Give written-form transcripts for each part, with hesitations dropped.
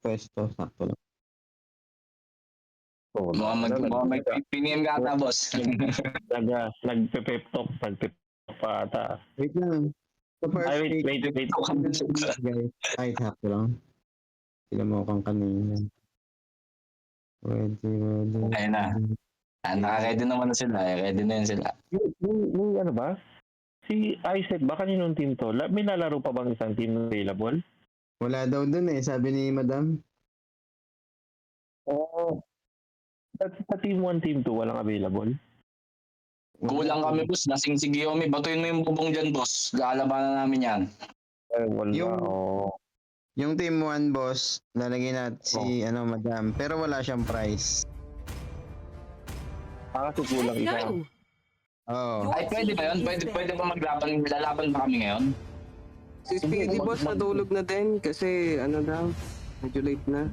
pwesto, sakto lang. Oo, Mukhang mag-PPM ka ata, boss. Nagpe-pep talk pa ata. Wait lang. Sa first Ay, pick, wait. guys, ay, sakto lang. Sila mo kang kanina. Ready. Ayun na. Naka-ready naman na sila. Ready na yun sila. Yung ano ba? Si Isaac ba kaninong team to? May lalaro pa bang isang team available? Wala daw dun eh, sabi ni Madam. Oo. Sa team 1, team 2, walang available? Kulang kami, boss. Lasing si Guillaume. Batuin mo yung bubong dyan, boss. Lalabanan namin yan. Wala. Yung team 1 boss, lalagyan natin si Madam, pero wala siyang price. Kulang isa. Oo. Ay, pwede ba yun? Pwede ba maglaban? Lalaban ba kami ngayon? Si Speedy Boss natulog na din kasi daw, medyo late na.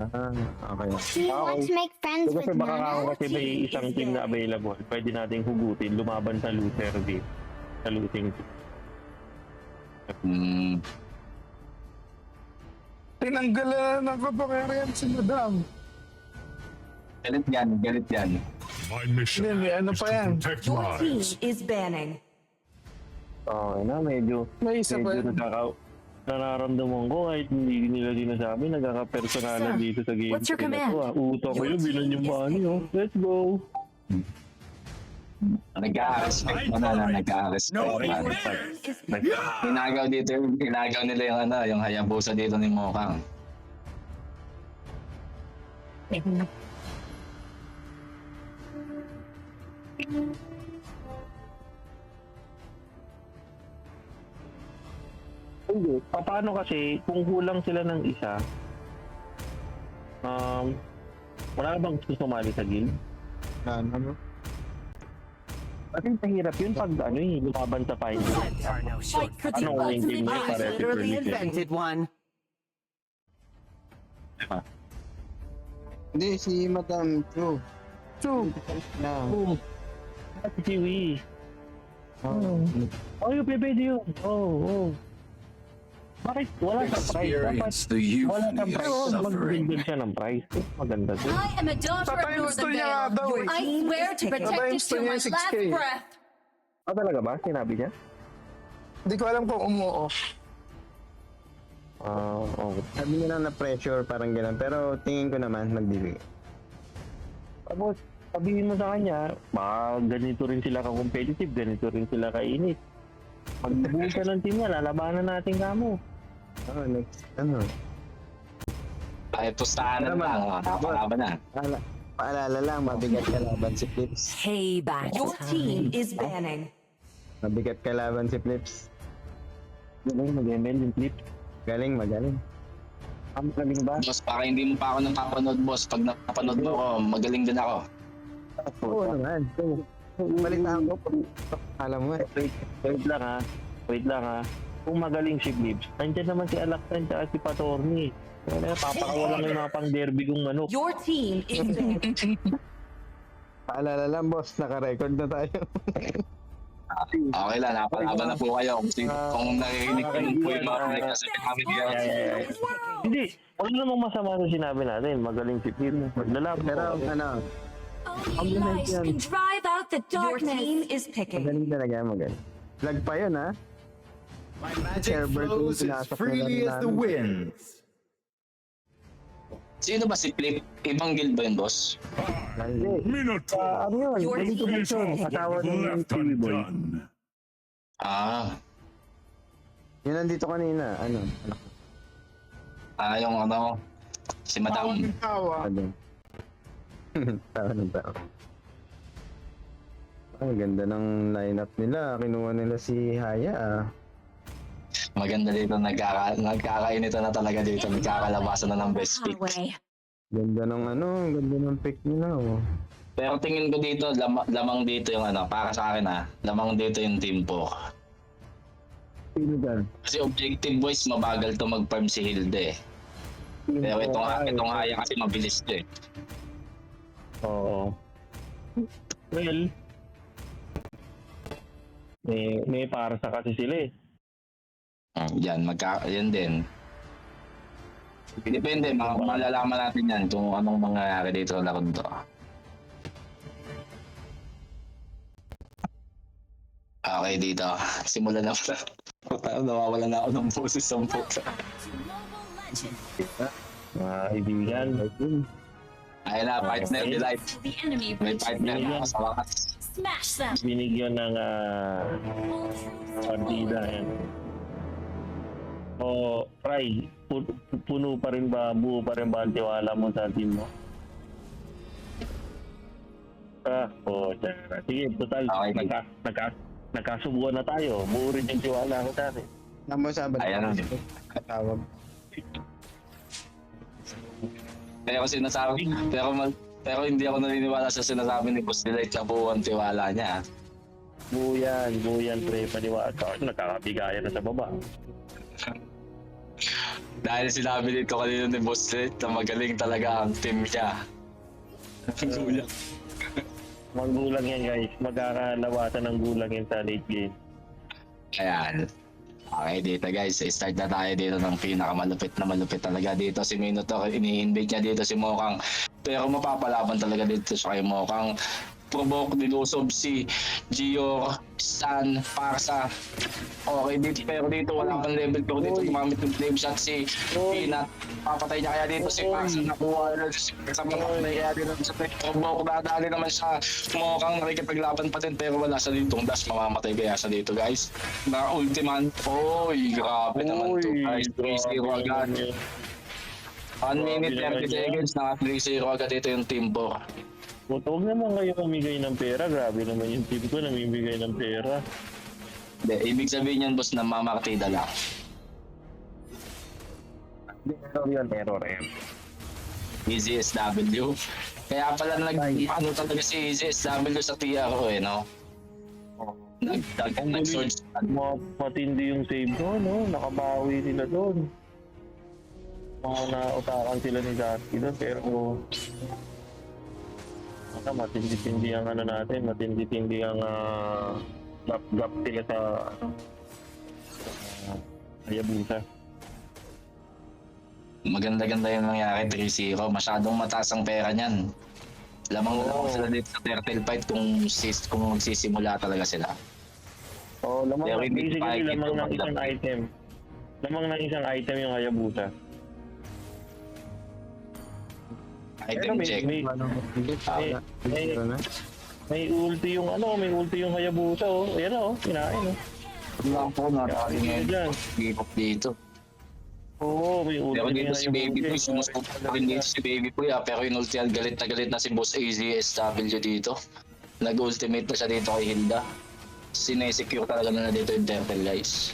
Okay. Do you want to make friends with Kasi baka Nana? kasi may isang team na available, pwede nating hugutin, lumaban sa loser team. Sa losing team. Tinanggalan ng kapangyarihan si Madam. Galit yan. My mission Hindi, may ano is pa to yan. protect Your team lives. is banning. Medyo May isa pa yan. nararamdaman ko kahit hindi nila sinasabi, nagkaka-personalan Sir, dito sa game. what's your command? Uto ko yun, binan yung bani, Let's go! Nagka-respect mo na. Hinagaw dito hinagaw nila yung Hayabusa dito ni Mokang. Hindi. Paano kasi, kung kulang sila ng isa, wala bang gusto sumali sa guild? Ano? Kasi mahirap yun pag lumaban sa final. Fight for the Anong ultimate game niya prize. para Literally invented one. Hindi, si Madam Chu. Na. Si Kiwi. Oh. Yung pwede yun. Bakit wala sa price? Dapat the wala sa price. Mag-build siya ng price. Mas maganda doon. I am a daughter of Tatayin gusto Northern niya nga Vale. daw eh. I swear to protect Tatayin you gusto to niya my yung last 6K. breath. Talaga ba? Sinabi niya? Hindi ko alam kung umuoff. Okay. Sabi niya lang na pressure, parang gano'n. Pero tingin ko naman, magbibigay. Tapos, sabihin mo sa kanya, ganito rin sila ka-competitive, ganito rin sila kainit. Pag nabuo ka ng team niya, lalabanan natin kamo. Next, Ay, pustahan na lang. Napakalaban na. Paalala lang, mabigat kalaban si Flips. Payback. Your team is banning. Mabigat kalaban si Flips. Magaling mag-ML yung flip. Magaling. Ang galing ba? Boss, para hindi mo pa ako napapanood, boss. Pag napapanood mo ako, magaling din ako. Oo naman. Balitaan ko. Alam mo eh. Wait lang ha. Kung magaling si Flips, nandiyan naman si Alaktan at si Patorni. Papakawalan mo yung mga pang derby kong manok. Your team is banning. Paalala lang boss, naka-record na tayo. Okay lang, napalaban na po kayo. Kung narinig ko po yung mga nagsasabi namin dito. Hindi, wala namang masama sa sinabi natin. Magaling si Flips. Maglalaban. Pero Only light can drive out the Your darkness. team is picking. magaling talaga, magaling. Vlog pa yun ha. My magic Herbert flows yung as pinasok freely nila as the namin. winds. Sino ba si Flip? Ibang guild ba yun, boss? Minotaur Ano yun? Your Dito team ba is ito? picking. Asawa ng left TV boy. undone. Yun nandito kanina, Yung si Madam. Tawa. Tawa ng tao. Ang ganda ng lineup nila. Kinuha nila si Haya Maganda dito, nagkakainito na talaga dito. Nagkakalabasan na ng best pick. Ganda ng pick nila Pero tingin ko dito, lamang dito yung para sa akin lamang dito yung team po. Sino dyan? Kasi objective boys, mabagal to mag-farm si Hilde. Pero itong Haya kasi mabilis to eh. Oo. Well, may para sa kasi sila eh. Yan din. Depende, malalaman natin yan kung anong mangyayari dito sa lakad to. Okay, dito. Simulan na pala. Nawawala na ako ng boses ng puta. Mga kaibigan. Ayun na, partner delight. The enemy May partner na ako sa wakas. smash them. Binigyan ng partida yan. O, Fry, puno pa rin ba, buo pa rin ba ang tiwala mo sa team mo? Sige, total, Okay. nagkasubuan na tayo. Buo rin yung tiwala ko dati. Namo sa Ayan. katawag. Pero sinasabi, pero hindi ako naniniwala sa sinasabi ni Boss Delight na buo ang tiwala niya. Buo yan, pre, paniwala. Nakakabigayan na sa baba. Dahil sinabi dito kanina ni Boss Delight na magaling talaga ang team niya. Gulang. Maggulang yan, guys. Magkakalawasan ng gulang yan sa late game. Ayan. Okay, dito guys, start na tayo dito ng pinakamalupit na malupit talaga dito. Si Minotaur, ini-invade niya dito si Mokang. Pero mapapalaban talaga dito sa kay Mokang. Provoke, nilusob si Gio, Stan, Parsa. Okay, dito, pero dito wala pang level 2 dito. Gumamit ng flame shot si Peanut. Papatay niya kaya dito si Parsa. Nakuha na sa mga kaya dito sa Provoke. Dadali naman siya. Mokang nakikipaglaban pa din pero wala sa ditong dash. Mamamatay kaya sa dito guys. Na ultiman. Oy, grabe naman to guys. 3-0 agad. 1 minute 30 seconds. Naka 3-0 agad dito yung team 4. Huwag naman kayo mamigay ng pera. Grabe naman yung team ko namimigay ng pera. Hindi, ibig sabihin yan boss na mamaktida lang. Error yan. Easy SW. Kaya pala ano talaga si Easy SW sa TRO eh, no? Nag-surge. Matindi yung save ko, no? Nakabawi sila doon. Mga nautakan sila ni Zaki doon, pero matindi-tindi ang ano natin, matindi-tindi ang gap sila sa Hayabusa. Maganda-ganda yung nangyari 3-0. Masyadong mataas ang pera niyan. Lamang sila dito sa turtle fight kung magsisimula talaga sila. Oh, Pero hindi basically pa lamang ng ito isang item. Lamang ng isang item yung Hayabusa. Item check. May ulti yung may ulti yung Hayabusa, oh. Ayan, oh, kinain, oh. Lang po Kinain niya dyan. dito. Oo, may ulti Pero yung dito si Baby Boy, Hayabusa. sumusupo pa rin dito si Baby Boy pero inultihan galit na si Boss AZSW dito. Nag-ultimate na siya dito kay Hilda. Sinesecure talaga na dito yung turtle guys.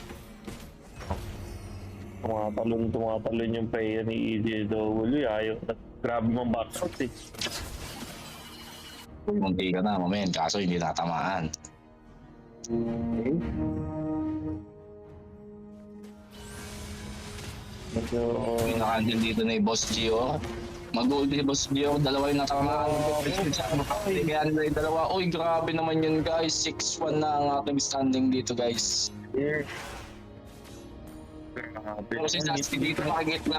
Tumatalon yung player ni EZW, ayaw. Grabe mong backshot, eh. Munti ka na, mamen, kaso hindi natamaan. Medyo... Pinaka-handle dito na yung Boss Gio. Mag-gold si Boss Gio, dalawa yung natamaan. Kaya nila yung dalawa. Uy, grabe naman yun guys. 6-1 na ang ating standing dito guys. Pero si Sasuke dito, nakikita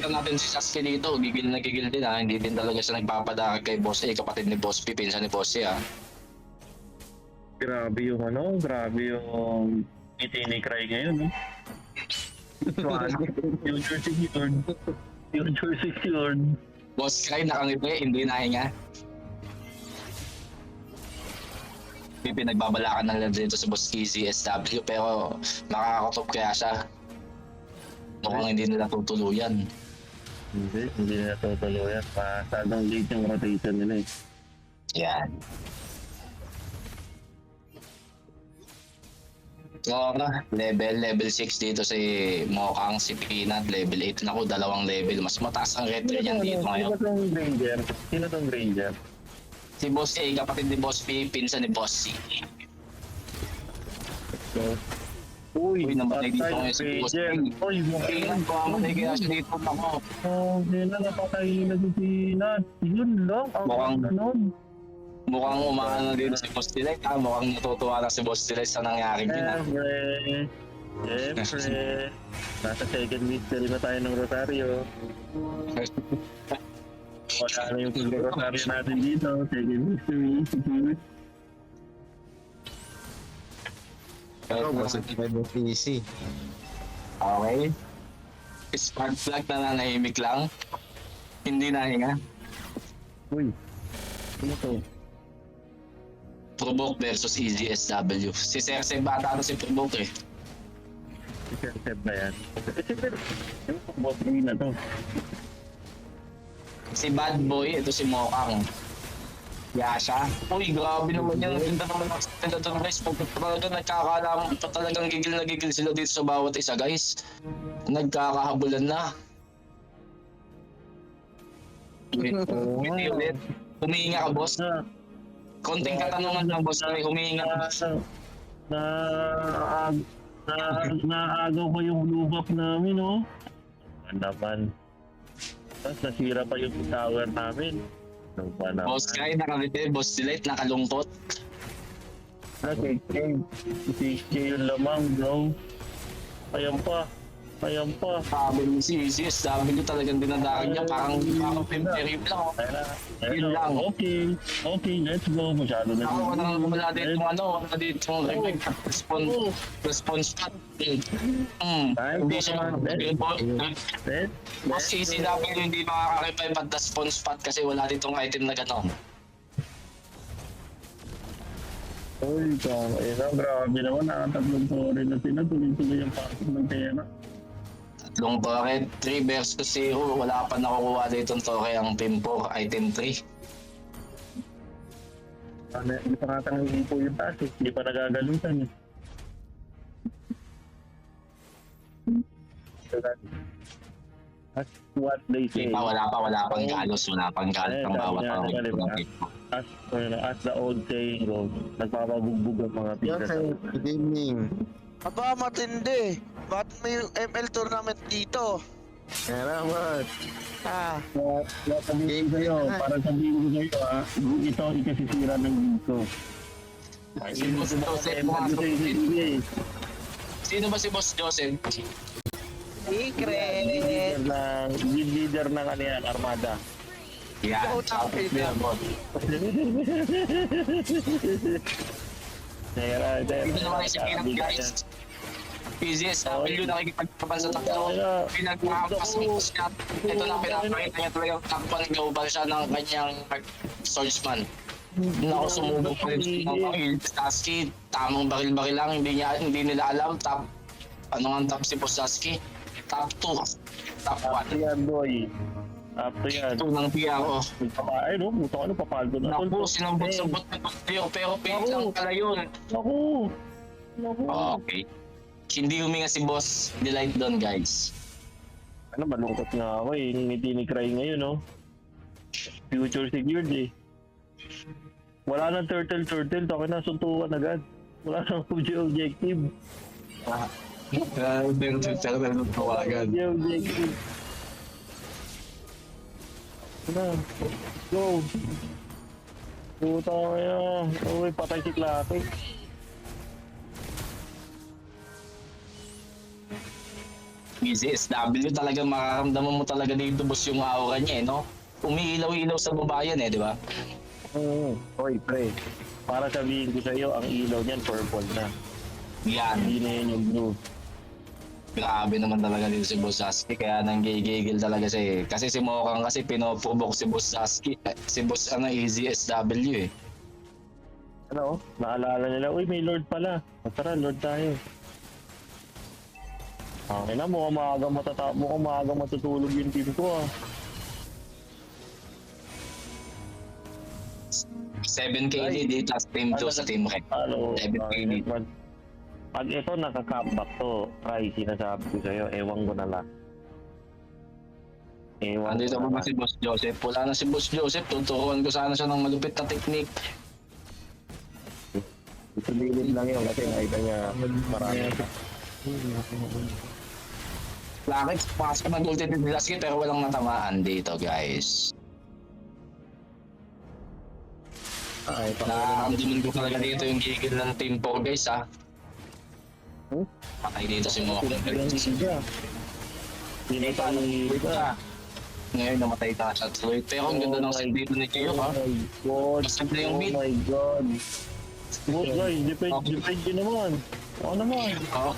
natin si Sasuke dito. Gigil na gigil din ha. Hindi din talaga siya nagpapadakag kay Boss A, kapatid ni Boss P, pinsan ni Boss A ha. Grabe yung grabe yung itinikry ngayon, no? Yung jersey yun. Yung jersey yun. Boss Cry nakangiti, hindi nahinga. Pinagbabalakan na lang dito sa Boss EZSW pero makakatop kaya siya. Mukhang hindi nila tutuluyan. Hindi na tutuluyan. Masadang late yung rotation nila, eh. Yan. So, level 6 dito si Mokang, si Peanut, level 8 na ako, 2 level. Mas mataas ang red yan dito ngayon. Sino tong Ranger? Si Boss A, kapatid ni Boss P, pinsan ni Boss C. Uy, namatay dito ngayon si Boss A. Uy, Peanut, mamatay kaya siya dito ako. oh, hindi na napatay na si Peanut. Yun lang, Mukhang umaano dito si Boss Delight ha. Mukhang natutuwa na si Boss Delight sa nangyari din ha. Siyempre, nasa second mystery na tayo ng Rosario. Wala na yung pag-Rosario natin dito. Second mystery. Ikaw, boss, Evo PC. Okay. Spark plug na nanahimik lang. Hindi nahinga. Uy, ano to? Provoke versus EGSW. Si Cersei bata na si Provoke eh. Sir ba yan? Siyempre, yung botling na to. Si Bad Boy, ito si Mokang. Yasha. Uy, grabe naman yan. Ganda naman ang ito guys. Pag talaga nagkakalaman pa talagang gigil na gigil sila dito sa bawat isa guys. Nagkakahabulan na. Ulit. Humihinga ka boss. Konting katanungan lang boss. Humihinga ka. Naagaw ko yung blue buff namin, oh. Ano naman. Tapos nasira pa yung tower namin. Ano ba naman? Boss Kai, nakabite. Boss Delight, nakalungkot. Okay, yung lamang, bro. Ayan pa. Sabi mo si ECSW talagang dinadakan niya. Parang pimperim lang. Oh. Yun lang. Okay, let's go. Masyado na. Ako wala dito wala dito response pad. Hindi siya Boss ECW hindi makaka-revive at the response pad kasi wala ditong item na gano'n. Uy, grabe naman. Nakatatlong tore na sila. Tuloy-tuloy yung pasok ng pera. Tatlong torre, 3 versus 0. Wala pa nakukuha ditong torre ang Team 4, item 3. Hindi pa nga tanongin po yung taas eh. Hindi pa nagagalutan eh. That's what they say. Wala pang galos ang bawat As the old saying goes, nagpapabugbog ang mga pizza. Good evening. Aba, matindi. Ba't may ML tournament dito? Salamat. Sabihin ko sa'yo, para sabihin ko sa'yo ito ikasisira ng dito. Sino ba si Boss Joseph? Secret! Leader ng ano yan, Armada. Yeah, tapos nila boss. Dito naman si Pinat guys. PZSW nakikipagpapal sa tatlo. Pinagmahampas mo siya. Ito na pinapakita niya talagang takpan global siya ng kanyang swordsman. Hindi na ako sumubok pa rin sa mga Sasuke. Tamang baril-baril lang. Hindi nila alam. Ano nga top si Boss Sasuke? Top 2. Top 1. Yan boy. After yan. Ito ng PRO. Ay no, buto ka na papaldo na. Naku, sinambot-sambot na tayo. Pero pink lang pala yun. Naku. Okay. Hindi huminga si Boss Delight doon guys. Ano, malungkot nga ako eh. Ngiti ni Cry ngayon, no? Future secured eh. Wala nang turtle. Taka na, suntukan agad. Wala nang objective. Objective. Na. Go. Puta kaya. Uy, patay si Classic. ECSW talaga makaramdaman mo talaga dito boss yung aura niya eh, no? Umiilaw-ilaw sa babayan eh, di ba? Oy, pre. Para sabihin ko sa'yo, ang ilaw niyan purple na. Yan. Hindi na yan yung blue. Grabe naman talaga dito si Boss Sasuke, kaya nanggigigil talaga siya eh. Kasi si Mokang kasi pinoprovok si Boss Sasuke, si Boss ECSW eh. Ano? Naalala nila, uy, may Lord pala. Tara, Lord tayo. Okay na, mukhang maaga matutulog yung team ko ah. 7 KD dito sa Team 2 sa Team Red. 7 KD. Pag ito nakaka-comeback to, try, sinasabi ko sa'yo, ewan ko na lang. Andito pa ba si Boss Joseph? Wala na si Boss Joseph, tuturuan ko sana siya ng malupit na technique. Ituloy lang yun kasi nakita niya marami. Bakit? Pasok ng ultimate ni Lasky pero walang natamaan dito guys. Naramdaman ko talaga dito yung gigil ng Team 4 guys ha. Patay dito si Mokang. Hindi pa ang higa. Ngayon namatay ka sa Troy. Pero ang ganda ng set dito ni Chiyok ha. God. Mas ganda yung mid. Oh my God. Good guys, depend yun naman. Oo naman. Oh.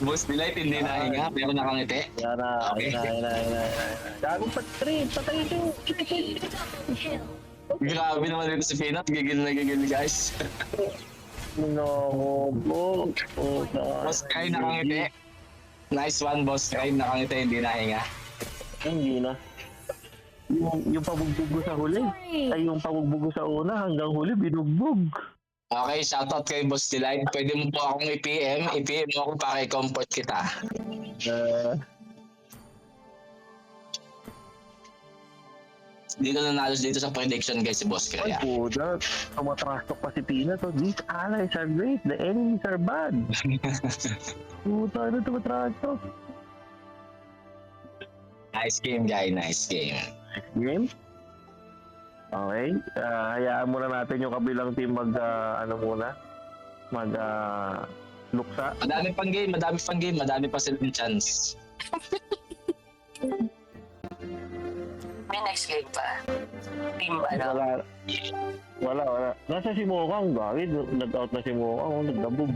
Boss Delight hindi nahinga pero nakangiti. Yan na, Okay. yan na. Gago patay ito. Grabe naman dito si Peanut. Gigil na gigil guys. No, Boss Kay nakangiti. Nice one Boss Kay nakangiti hindi nahinga. Hindi na. Yung pabugbog ko sa huli. Ay, yung pabugbog ko sa una hanggang huli, binugbog. Okay, shoutout kay Boss Delight. Pwede mo po akong i-PM. I-PM mo ako para i-comfort kita. Dito nanalo dito sa prediction guys si Boss Ay, Kaya. puda. Tumatrastok pa si Pina to. These allies are great. The enemies are bad. Puta, ano tumatrastok? Nice game guy, nice game. Game? Okay. Hayaan muna natin yung kabilang team mag, luksa. Madami pang game, madami pa silang chance. May next game pa. Team Wala. Nasa si Mokang, bakit? Nag-out na si Mokang, nagdabog.